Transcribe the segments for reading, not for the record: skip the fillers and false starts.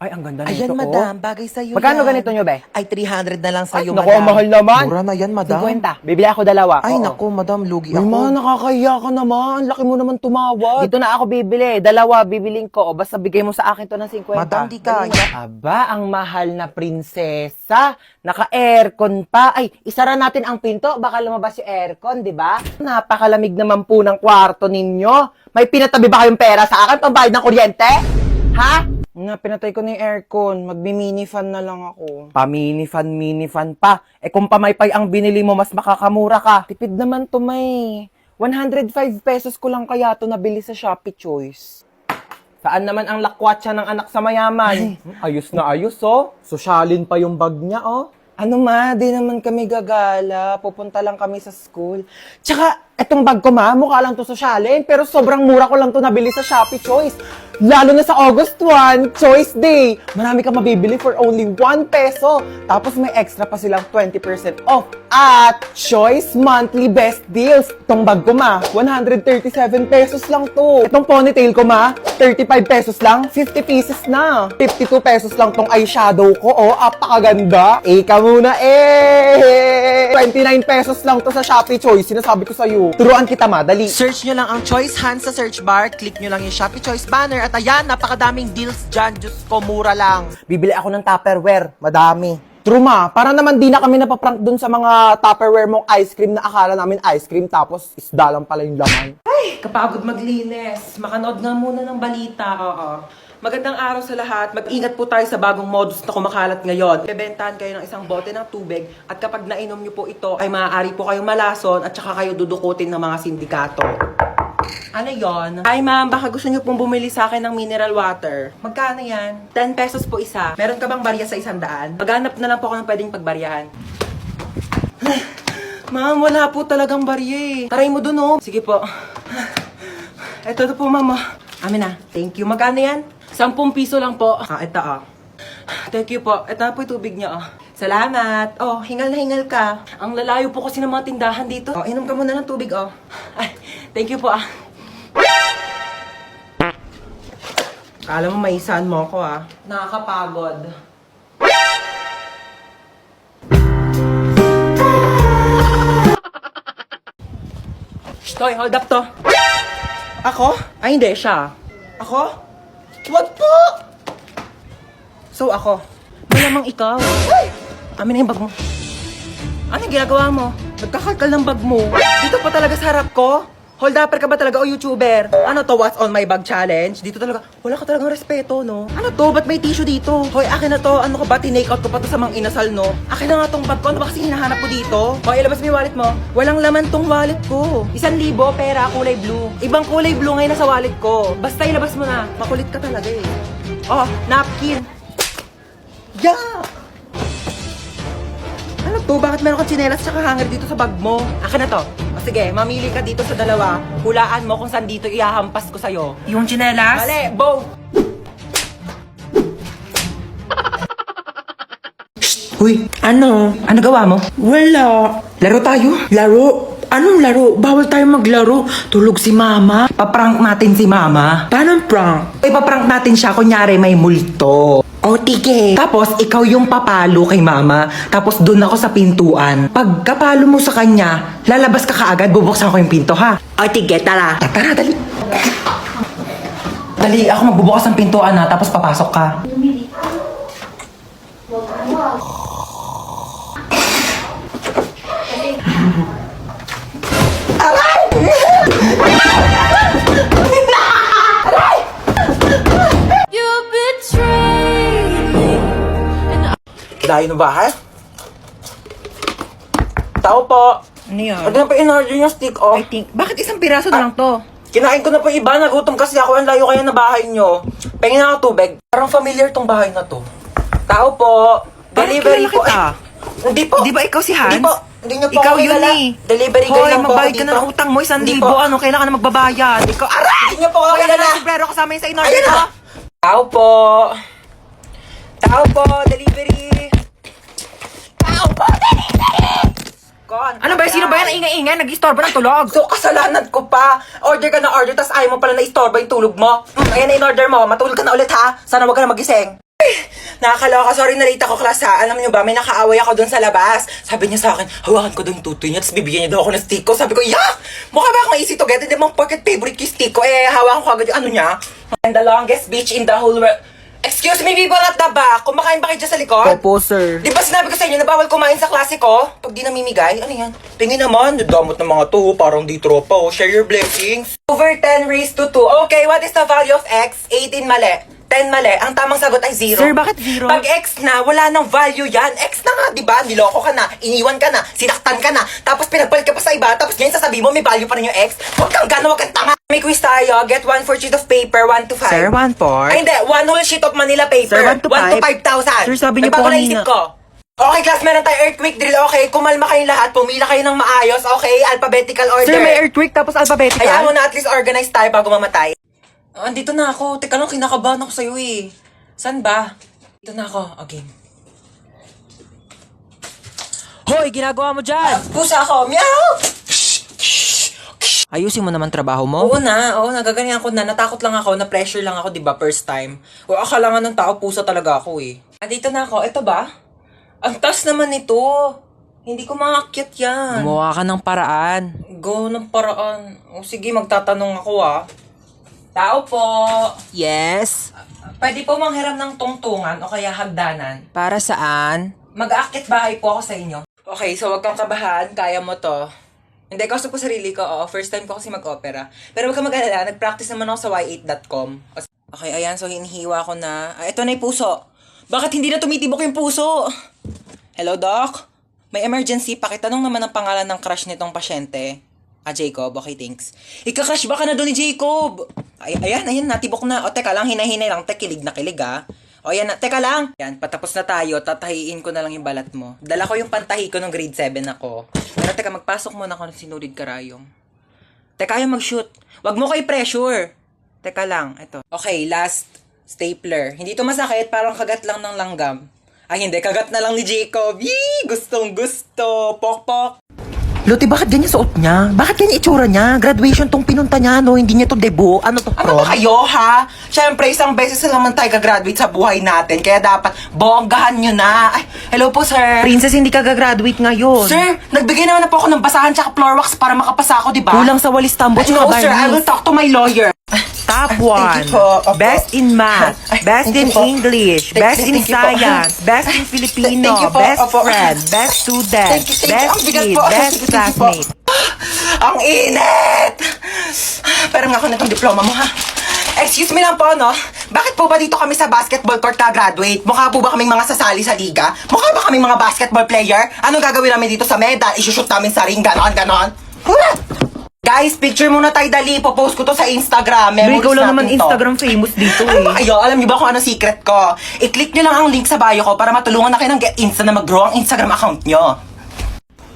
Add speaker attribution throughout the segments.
Speaker 1: Ay, ang ganda
Speaker 2: Ayan,
Speaker 1: nito,
Speaker 2: madam. Bagay sa'yo
Speaker 1: Magkano
Speaker 2: yan.
Speaker 1: ganito nyo, be?
Speaker 2: Ay, 300 na lang
Speaker 1: Ay,
Speaker 2: sa'yo,
Speaker 1: naku,
Speaker 2: madam.
Speaker 1: ang mahal naman.
Speaker 2: Mura na yan, madam.
Speaker 1: 50. Bibili ako dalawa.
Speaker 2: Ay,
Speaker 1: Oo.
Speaker 2: naku, madam. Lugi
Speaker 1: Uy,
Speaker 2: ako.
Speaker 1: ma, nakakahiya ka naman. Laki mo naman tumawad. Dito na ako bibili. Dalawa, bibiling ko. O, basta bigay mo sa akin to ng 50.
Speaker 2: Madam, di kaya.
Speaker 1: Aba, ang mahal na prinsesa. Naka-aircon pa. Ay, isara natin ang pinto. Baka lumabas yung aircon, di ba? Napakalamig naman po ng kwarto ninyo. May pinatabi ba kayong pera sa akin? Pambayad ng kuryente? Ha? Nga, pinatay ko na yung aircon. Magbi-mini fan na lang ako. Pa-mini fan pa. Eh kung pamaypay ang binili mo, mas makakamura ka. Tipid naman to, may. 105 pesos ko lang kaya to nabili sa Shopee Choice. Saan naman ang lakwatsa ng anak sa mayaman? Ayos na ayos, oh. Sosyalin pa yung bag niya, oh. Ano ma, di naman kami gagala. Pupunta lang kami sa school. Tsaka, etong bag ko ma, mukha lang to sosyalin. Pero sobrang mura ko lang to nabili sa Shopee Choice. Lalo na sa August 1, Choice Day. Marami ka mabibili for only 1 peso. Tapos may extra pa silang 20% off. At Choice Monthly Best Deals. Itong bag ko ma, 137 pesos lang to. Itong ponytail ko ma, 35 pesos lang, 50 pieces na. 52 pesos lang tong eyeshadow ko, oh, apakaganda. Ika muna, 29 pesos lang to sa Shopee Choice. Sinasabi ko sa'yo. Turuan kita ma, dali.
Speaker 2: Search nyo lang ang Choice Hands sa search bar. Click nyo lang yung Shopee Choice banner. At ayan, napakadaming deals dyan. Diyos ko, mura lang.
Speaker 1: Bibili ako ng Tupperware. Madami. True ma, para naman di na kami napaprank dun sa mga Tupperware mong ice cream na akala namin ice cream tapos isda lang pala yung laman.
Speaker 2: Ay, kapagod maglinis. Makanood nga muna ng balita. Oo. Magandang araw sa lahat. Mag-ingat po tayo sa bagong modus na kumakalat ngayon. Bebentahan kayo ng isang bote ng tubig at kapag nainom nyo po ito ay maaari po kayong malason at saka kayo dudukutin ng mga sindikato. Ano yon? Ay ma'am, baka gusto nyo pong bumili sa akin ng mineral water. Magkano yan? 10 pesos po isa. Meron ka bang barya sa 100? Maghanap na lang po ako ng pwedeng pagbaryahan. Ma'am, wala po talagang barya eh. Taray mo dun oh. Sige po. Ito na po ma'am. Amin na. Thank you. Magkano yan? 10 piso lang po. Ito ah. Thank you po. Ito na po yung tubig niya ah. Salamat. Oh, hingal na hingal ka. Ang lalayo po kasi ng mga tindahan dito. Oh, inom ka muna ng tubig oh. Ay, thank you po ah. Kala mo maisahan mo ako ah. Nakakapagod. Hoy, hold up to. Ako? Ay, hindi. Siya. Ako? Wag po! So, ako? Malamang ikaw. Amin na yung bag mo. Ano yung ginagawa mo? Nagkakalkal ng bag mo. Dito pa talaga sa harap ko? Hold upper ka ba talaga o YouTuber? Ano to, what's on my bag challenge? Dito talaga, wala ka talagang respeto, no? Ano to, ba't may tissue dito? Hoy, akin na to, ano ka ba, tinake out ko pa to sa mga inasal, no? Akin na nga tong bag ko, ano ba kasi hinahanap ko dito? Hoy, ilabas mo yung wallet mo. Walang laman tong wallet ko. 1,000 pera, kulay blue. Ibang kulay blue ngayon nasa wallet ko. Basta ilabas mo na, makulit ka talaga eh. Oh, napkin. Yeah! Ano to? Bakit meron kang tsinelas tsaka hanger dito sa bag mo? Akin na to. O sige, mamili ka dito sa dalawa. Hulaan mo kung saan dito ihahampas ko sa'yo. Yung tsinelas? Mali! Bow! Uy, ano? Ano gawa mo? Wala. Laro tayo? Laro? Anong laro? Bawal tayo maglaro. Tulog si mama. Paprank natin si mama. Paano prank? Ipaprank natin siya, kunyari may multo. O, tige. Tapos, ikaw yung papalo kay mama. Tapos, doon ako sa pintuan. Pag kapalo mo sa kanya, lalabas ka kaagad, bubuksan ko yung pinto, ha? O, tige, tara. Tara, dali. Dali, ako magbubukas ng pintuan, ha? Tapos, papasok ka. Dahil na ba, ha? Tao po.
Speaker 3: Ano yun?
Speaker 2: Ano pa in-order yung stick, oh?
Speaker 3: I think, bakit isang piraso na lang to?
Speaker 2: Kinain ko na po iba, nagutom kasi ako. Ang layo kaya na bahay nyo. Pengin na ako tubig. Parang familiar tong bahay na to. Tao po.
Speaker 3: Parang
Speaker 2: Delivery
Speaker 3: kilala
Speaker 2: po.
Speaker 3: kita.
Speaker 2: Hindi po.
Speaker 3: Di ba ikaw si Hans?
Speaker 2: Hindi po. Hindi nyo po
Speaker 3: Ikaw
Speaker 2: ako
Speaker 3: yun
Speaker 2: kilala.
Speaker 3: eh.
Speaker 2: Delivery guy
Speaker 3: Hoy,
Speaker 2: lang po ako
Speaker 3: magbayad ka
Speaker 2: dito.
Speaker 3: na ng utang mo, 1,000.
Speaker 2: Hindi po.
Speaker 3: Ano, kailangan na magbabayad. Ikaw, aray!
Speaker 2: Hindi nyo po ako
Speaker 3: Hoy,
Speaker 2: kilala.
Speaker 3: ano, sombrero kasama yun sa in-order
Speaker 2: Ayun
Speaker 3: ko.
Speaker 2: na. Tao po. Tao po. Delivery. Tao po. Delivery.
Speaker 3: Ano ba, sino ba yan ang ingay-ingay? Nag-istorbo ng tulog.
Speaker 2: So, kasalanan ko pa. Order ka na order, tas ayaw mo pala na istorba yung tulog mo. Ayan na in-order mo. Matulog ka na ulit, ha? Sana wag ka na magising. Nakakaloka, sorry na late ako class ha. Alam niyo ba, may nakaaway ako doon sa labas. Sabi niya sa akin, hawakan ko doon tutoy niya, tapos bibigyan niya daw ako ng stick ko. Sabi ko, yak! Mukha ba akong easy to get? Hindi mong pocket favorite ko yung stick ko. Hawakan ko agad yung ano niya. And the longest beach in the whole world. Excuse me, people at the back. Kumakain ba kayo dyan sa likod?
Speaker 1: Opo, sir.
Speaker 2: Di ba sinabi ko sa inyo na bawal kumain sa klase ko? Pag di namimigay, ano yan? Tingin naman, damot ng mga to, parang di tropa oh. Share your blessings. Over 10 raised to 2. Okay, what is the value of x? 18 mali. 10 mali. Ang tamang sagot ay 0.
Speaker 3: Sir, bakit 0?
Speaker 2: Pag x na, wala nang value yan. X na nga, di ba? Niloko ka na, iniwan ka na, sinaktan ka na, tapos pinagpalit ka pa sa iba, tapos ngayon sasabihin mo may value pa rin yung x. Huwag kang gana, huwag kang tanga. May quiz tayo. Get 1 for sheet of paper, 1 to 5.
Speaker 3: Sir, 1 for?
Speaker 2: Ay, hindi. 1 whole sheet of Manila paper.
Speaker 3: Sir, 1 to
Speaker 2: 5,000.
Speaker 3: 5. Sir, sabi niyo po
Speaker 2: Nagbago na
Speaker 3: kanina.
Speaker 2: isip ko. Okay, class, meron tayo earthquake drill. Okay, kumalma kayong lahat. Pumila kayo ng maayos. Okay, alphabetical order.
Speaker 3: Sir, may earthquake tapos alphabetical?
Speaker 2: Hayaan mo na at least organize tayo bago mamatay. Andito na ako. Teka lang, kinakabahan ako sa'yo eh. San ba? Dito na ako. Okay.
Speaker 3: Hoy, ginagawa mo dyan!
Speaker 2: Pusa ako. Meow!
Speaker 3: Ayusin mo naman trabaho mo.
Speaker 2: Oo, nagaganyan ako na. Natakot lang ako, na-pressure lang ako, di ba, first time. O, akala nga ng tao, pusa talaga ako eh. Andito na ako. Ito ba? Ang taas naman nito. Hindi ko maakyat yan.
Speaker 3: Gumawa ka ng paraan.
Speaker 2: Go ng paraan. O, sige, magtatanong ako ah. Tao po.
Speaker 3: Yes?
Speaker 2: Pwede po manghiram ng tungtungan o kaya hagdanan.
Speaker 3: Para saan?
Speaker 2: Mag-aakit bahay po ako sa inyo. Okay, so wag kang kabahan. Kaya mo to. Hindi, kaso po sarili ko. Oo, first time ko kasi mag-opera. Pero wag kang mag-alala. Nag-practice naman ako sa y8.com. Okay, ayan. So, hinihiwa ko na. Ito na yung puso. Bakit hindi na tumitibok yung puso? Hello, Doc? May emergency. Pakitanong naman ang pangalan ng crush nitong pasyente. Jacob. Okay, thanks. Ika-crush ba ka na doon ni Jacob? Ayan, natibok na. O, teka lang, hinay-hinay lang. Kilig na kilig, ha? O, yan na. Teka lang. Yan, patapos na tayo. Tatahiin ko na lang yung balat mo. Dala ko yung pantahi ko nung grade 7 ako. Pero teka, magpasok muna ako ng sinulid karayom. Teka, ayaw mag-shoot. Wag mo ko i-pressure. Teka lang, ito. Okay, last stapler. Hindi to masakit, parang kagat lang ng langgam. Ay, hindi. Kagat na lang ni Jacob. Yee! Gustong gusto. Pok-pok.
Speaker 3: Loti, bakit ganyan suot niya? Bakit ganyan itsura niya? Graduation tong pinunta niya, no? Hindi niya to debut. Ano to,
Speaker 2: Ano ba kayo, ha? Siyempre, isang beses na naman tayo gagraduate sa buhay natin. Kaya dapat, bonggahan nyo na. Ay, hello po, sir.
Speaker 3: Princess, hindi ka gagraduate ngayon.
Speaker 2: Sir, nagbigay naman na po ako ng basahan tsaka floor wax para makapasa ako, di ba?
Speaker 3: Kulang sa walis tambo,
Speaker 2: No, sir, I will talk to my lawyer.
Speaker 3: Top
Speaker 2: Thank you
Speaker 3: 1.
Speaker 2: po. Opo.
Speaker 3: Best in math. Best
Speaker 2: Thank
Speaker 3: in
Speaker 2: you po.
Speaker 3: English.
Speaker 2: Thank
Speaker 3: Best in
Speaker 2: you po.
Speaker 3: science. Best in Filipino.
Speaker 2: Thank you po.
Speaker 3: Best
Speaker 2: Opo.
Speaker 3: friend. Best student.
Speaker 2: Thank you.
Speaker 3: Best
Speaker 2: Ang bigat
Speaker 3: kid.
Speaker 2: po.
Speaker 3: Best
Speaker 2: Thank you po.
Speaker 3: classmate.
Speaker 2: Ang init! Pero nga ako na itong diploma mo, ha? Excuse me lang po, no? Bakit po ba dito kami sa basketball court ka-graduate? Mukha po ba kaming mga sasali sa liga? Mukha ba kaming mga basketball player? Anong gagawin namin dito sa medal? Isushoot namin sa ring, ganon. Guys, picture muna tayo dali. Popost ko to sa Instagram.
Speaker 3: Pero
Speaker 2: Memories
Speaker 3: ikaw lang
Speaker 2: natin
Speaker 3: naman
Speaker 2: to.
Speaker 3: Instagram famous dito
Speaker 2: Ano ba
Speaker 3: eh.
Speaker 2: kayo? Alam niyo ba kung ano secret ko? I-click niyo lang ang link sa bio ko para matulungan na kayo ng Get Insta na mag-grow ang Instagram account niyo.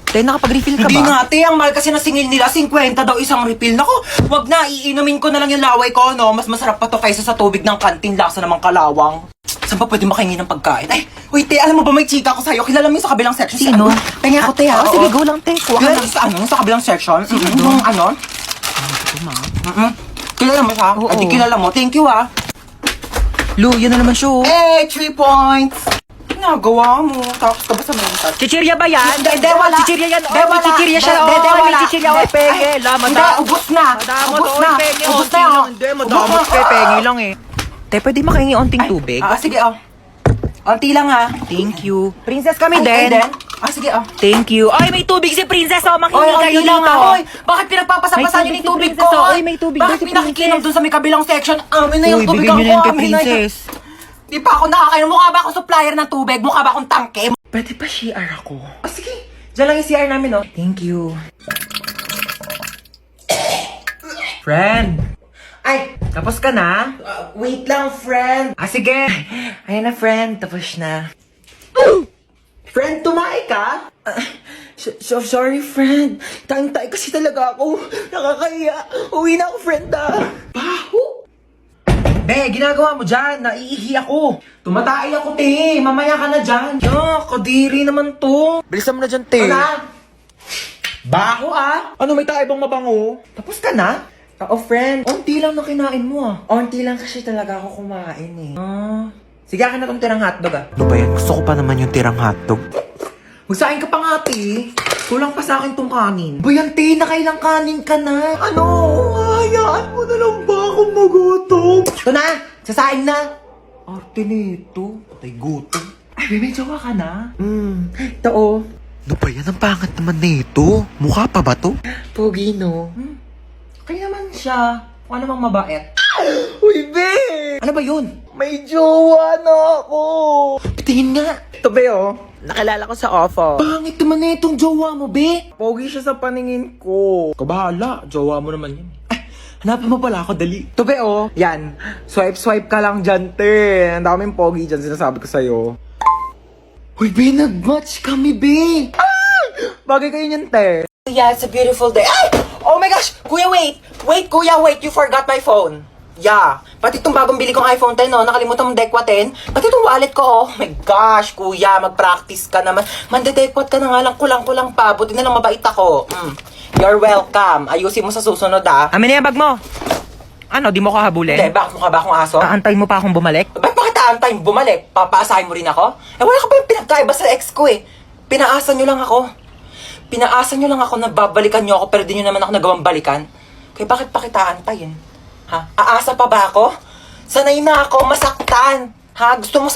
Speaker 3: Tay, nakapag-refill ka
Speaker 2: Hindi
Speaker 3: ba?
Speaker 2: nga, te. Ang mahal kasi ng singil nila. 50 daw isang refill. Naku, wag na. Iinumin ko na lang yung laway ko, no? Mas masarap pa to kaysa sa tubig ng kantin. Lasa namang kalawang. Saan ba pwede makahingi ng pagkain? Ay, wait, te. Alam mo ba may chika ko sa'yo? Kilala mo yung sa kabilang section? Si
Speaker 3: Sino?
Speaker 2: Pengi ako, te, ha?
Speaker 3: Sige, go lang, te. Kuha ka
Speaker 2: Kilala
Speaker 3: lang.
Speaker 2: mo sa ano? Sa kabilang section? Yung ano? Kilala mo siya?
Speaker 3: Oo.
Speaker 2: Di kilala mo. Thank you, ha?
Speaker 3: Lu, yun na naman siya. oh.
Speaker 2: Eh, 3 points. Ginagawa mo. Tapos ka ba sa mental?
Speaker 3: Chichirya ba yan?
Speaker 2: Hindi, wala.
Speaker 3: Chichirya yan.
Speaker 2: Hindi,
Speaker 3: Oh, may
Speaker 2: wala.
Speaker 3: chichirya siya.
Speaker 2: Hindi,
Speaker 3: Oh,
Speaker 2: wala.
Speaker 3: may chichirya. Oh,
Speaker 2: Hindi.
Speaker 3: penge.
Speaker 2: Ay,
Speaker 3: La,
Speaker 2: hindi, ubos na.
Speaker 3: Madamot,
Speaker 2: Ubos
Speaker 3: oh,
Speaker 2: na.
Speaker 3: penge.
Speaker 2: Ubos
Speaker 3: Unti
Speaker 2: na.
Speaker 3: lang. Hindi, madamot.
Speaker 2: Ubos na.
Speaker 3: Penge lang eh. Te, pwede makahingi onting tubig?
Speaker 2: Sige, oh. Onti lang, ha?
Speaker 3: Thank you. Princess kami
Speaker 2: Ay,
Speaker 3: din.
Speaker 2: sige, oh.
Speaker 3: Thank you. Ay, may tubig si Princess. Oh, makinig
Speaker 2: Oy,
Speaker 3: kayo
Speaker 2: onti lang,
Speaker 3: dito.
Speaker 2: ha? Oy, bakit pinagpapasapasan
Speaker 3: May
Speaker 2: niyo yung
Speaker 3: tubig
Speaker 2: tubig
Speaker 3: si
Speaker 2: ko?
Speaker 3: Princess, oh. Oy, may tubig
Speaker 2: Bakit
Speaker 3: daw si
Speaker 2: pinakikinom
Speaker 3: Princess.
Speaker 2: dun sa may kabilang section? Amin na yung
Speaker 3: Uy,
Speaker 2: tubig
Speaker 3: bigyan niyo na yan
Speaker 2: ko.
Speaker 3: kay
Speaker 2: Amin na yun.
Speaker 3: Princess.
Speaker 2: Di pa ako nakakain. Mukha ba akong supplier ng tubig? Mukha ba akong tangke?
Speaker 3: Pwede pa CR ako?
Speaker 2: Sige. Diyan lang yung CR namin, oh.
Speaker 3: Thank you. Friend,
Speaker 2: Ay,
Speaker 3: tapos ka na?
Speaker 2: wait lang, friend.
Speaker 3: Sige. Ayan na, friend. Tapos na.
Speaker 2: Friend, tumae ka?
Speaker 3: Sorry, friend. Tayong-tay kasi talaga ako. Nakakahiya. Uwi na ako, friend,
Speaker 2: Baho.
Speaker 3: Be, ginagawa mo dyan. Naiihi ako.
Speaker 2: Tumatay ako, te. Mamaya ka na dyan.
Speaker 3: Kadiri naman to. Bilisan mo na dyan, te.
Speaker 2: Ano na? Baho, ah.
Speaker 3: Ano, may tayo bang mabango?
Speaker 2: Tapos ka na?
Speaker 3: Oo, friend. Onti lang na kinain mo,
Speaker 2: Onti lang kasi talaga ako kumain, eh. Sige, akin na tong tirang hotdog ah.
Speaker 3: Ano ba yan? Gusto ko pa naman yung tirang hotdog.
Speaker 2: Magsain ka pa nga, te. Kulang pa sa akin tong kanin.
Speaker 3: Bayan, te, nakailang kanin ka na.
Speaker 2: Ano? Hayaan mo na lang ba akong magutom? Ito na! Sasain na! Arte nito. Patay gutom. Ay, may jowa ka na? Ito oh.
Speaker 3: Ano ba yan? Ang pangat naman nito. Mukha pa ba to?
Speaker 2: Pogi, no? Kaya naman siya. Kung ano mang mabait.
Speaker 3: Uy, be!
Speaker 2: Ano ba yun?
Speaker 3: May jowa na ako!
Speaker 2: Tingin nga. Ito ba oh? Nakilala ko sa ofo.
Speaker 3: Pangit naman na itong jowa mo, be!
Speaker 2: Pogi siya sa paningin ko. Kabahala. Jowa mo naman yan. Hanapin mo pala ako, dali. Ito ba oh? Yan. Swipe ka lang dyan, te. Ang daming pogi dyan, sinasabi ko sa'yo.
Speaker 3: Uy, be, nag-match kami, be!
Speaker 2: Bagay kayo niyan, te.
Speaker 1: Yeah, it's a beautiful day. Ay! Oh my gosh! Kuya, wait! Wait, kuya, wait! You forgot my phone. Yeah. Pati itong bagong bili kong iPhone 10, no? Nakalimutan mong dekwat 10. Pati itong wallet ko, oh. My gosh, kuya, mag-practice ka naman. Mandedekwat ka na nga lang, kulang-kulang pa. Buti na lang mabait ako. You're welcome. Ayusin mo sa susunod, ah.
Speaker 2: Amin na yung bag mo. Ano, di mo ko habulin?
Speaker 1: Hindi, bakit mukha ba akong aso?
Speaker 2: Aantay mo pa akong bumalik?
Speaker 1: Ba't bakit aantay bumalik? Papaasahin mo rin ako? Eh, wala ka pa yung pinagkaiba sa ex ko, eh. Pinaasa nyo lang ako. Pinaasa nyo lang ako na babalikan nyo ako pero di nyo naman ako nagawang balikan. Kaya bakit pa kita aantayin? Ha? Aasa pa ba ako? Sanay na ako masaktan. Ha? Gusto mo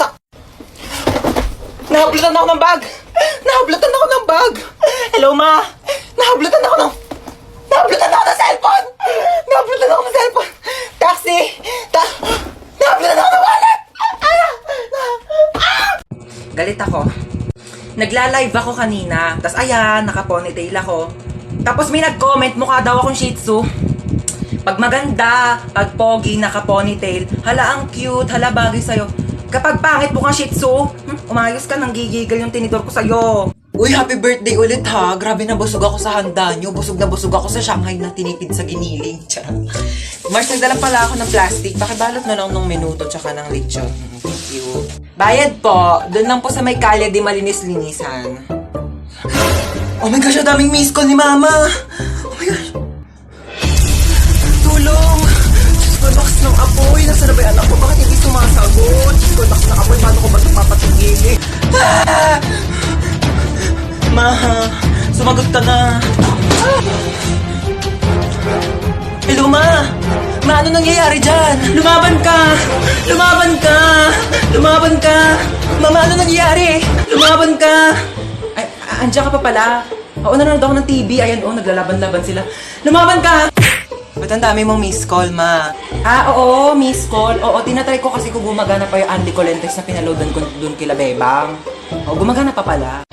Speaker 1: Nahablutan ako ng bag! Nahablutan ako ng bag! Hello, ma! Nahablutan ako ng cellphone! Nahablutan ako ng cellphone! Taxi! Nahablutan ako ng wallet! Galit ako. Nagla-live ako kanina. Tapos ayan, naka-ponytail ako. Tapos may nag-comment, mukha daw akong Shih Tzu. Pag maganda, pag pogi, naka-ponytail, hala ang cute, hala bagay sa'yo. Kapag pangit mukhang Shih Tzu, umayos ka, nang gigigil yung tinidor ko sa'yo. Uy, happy birthday ulit ha. Grabe na busog ako sa handa nyo. Busog na busog ako sa Shanghai na tinipid sa giniling. Mars, nagdala pala ako ng plastic. Pakibalot na lang ng minuto tsaka ng lechon. Thank you. Bayad po. Doon lang po sa may kalye di malinis-linisan. Oh my gosh, ang daming miss call ni Mama. Oh my gosh. Tulong. Diyos ko, lakas ng apoy. Nasaan na ba yung anak ko? Bakit hindi sumasagot? Diyos ko, lakas ng apoy. Paano ko ba ito papatigilin? Ah! Ma, sumagot ka na. Hello, Ma. Ma, ano nangyayari dyan? Lumaban ka! Lumaban ka! Lumaban ka! Mama, ano nangyayari? Lumaban ka! Ay, andyan ka pa pala. Oo, nanonood ako ng TV. Ayan, naglalaban-laban sila. Lumaban ka! Ba't ang dami mong miss call, Ma? Oo, miss call. Oo, tinatry ko kasi kung gumagana pa yung Andy Colentes na pinaloadan ko dun kila Bebang. Oo, gumagana pa pala.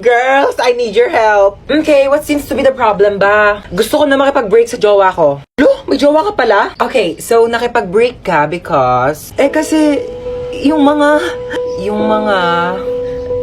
Speaker 1: Girls, I need your help. Okay, what seems to be the problem ba? Gusto ko na makipag-break sa jowa ko. Lo, may jowa ka pala? Okay, so nakipag-break ka because... kasi yung mga...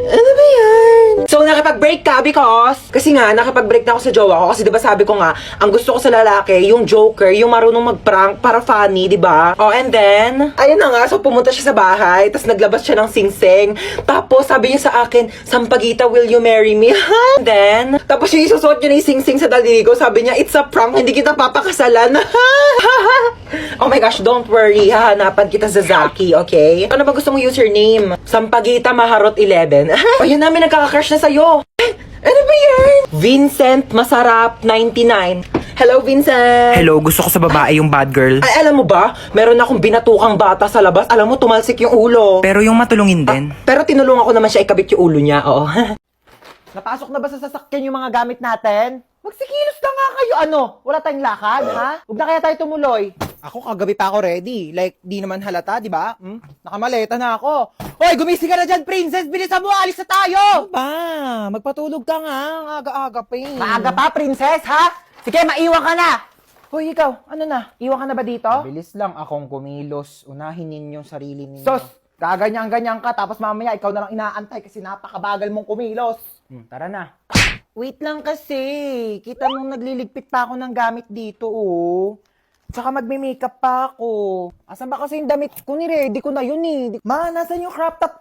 Speaker 1: Ano ba yan? So, nakipag-break ka because... Kasi nga, nakipag-break na ako sa jowa ko. Kasi diba sabi ko nga, ang gusto ko sa lalaki, yung joker, yung marunong mag-prank para funny, diba? Oh, and then, ayun na nga, so pumunta siya sa bahay, tapos naglabas siya ng sing-sing. Tapos, sabi niya sa akin, Sampaguita, will you marry me? And then, tapos yung isusuot niya ng sing-sing sa daliri ko, sabi niya, it's a prank, hindi kita papakasalan. Oh my gosh, don't worry, hahanapan kita sa Zaki, okay? Ano ba gusto mong username? Sampaguita Maharot 11. Ayun namin nagkaka-crush na sa'yo. Ano ba yan? Vincent Masarap 99. Hello, Vincent.
Speaker 2: Hello, gusto ko sa babae yung bad girl.
Speaker 1: Ay, alam mo ba? Meron akong binatukang bata sa labas. Alam mo, tumalsik yung ulo.
Speaker 2: Pero yung matulungin din.
Speaker 1: Pero tinulungan ko naman siya ikabit yung ulo niya, oo. Napasok na ba sa sasakyan yung mga gamit natin? Magsikilos na nga kayo, ano? Wala tayong lakad, ha? Huwag na kaya tayo tumuloy.
Speaker 2: Ako kagabi pa ako ready. Like, di naman halata, di ba? Nakamaleta na ako. Hoy, gumising ka na dyan, princess! Bilisan mo, alis na tayo! Ano ba? Magpatulog ka nga. Ang aga-aga pa eh.
Speaker 1: Maaga pa, princess, ha? Sige, maiwan ka na! Hoy, ikaw, ano na? Iwan ka na ba dito?
Speaker 2: Bilis lang akong kumilos. Unahin ninyo yung sarili ninyo.
Speaker 1: Sos, gaganyan-ganyan ka, tapos mamaya ikaw na lang inaantay kasi napakabagal mong kumilos.
Speaker 2: Tara na.
Speaker 1: Wait lang kasi. Kita mong nagliligpit pa ako ng gamit dito, oh. Tsaka magme-makeup pa ako. Asan ba kasi yung damit ko? Ni-ready ko na yun, eh. Ma, nasan yung crop top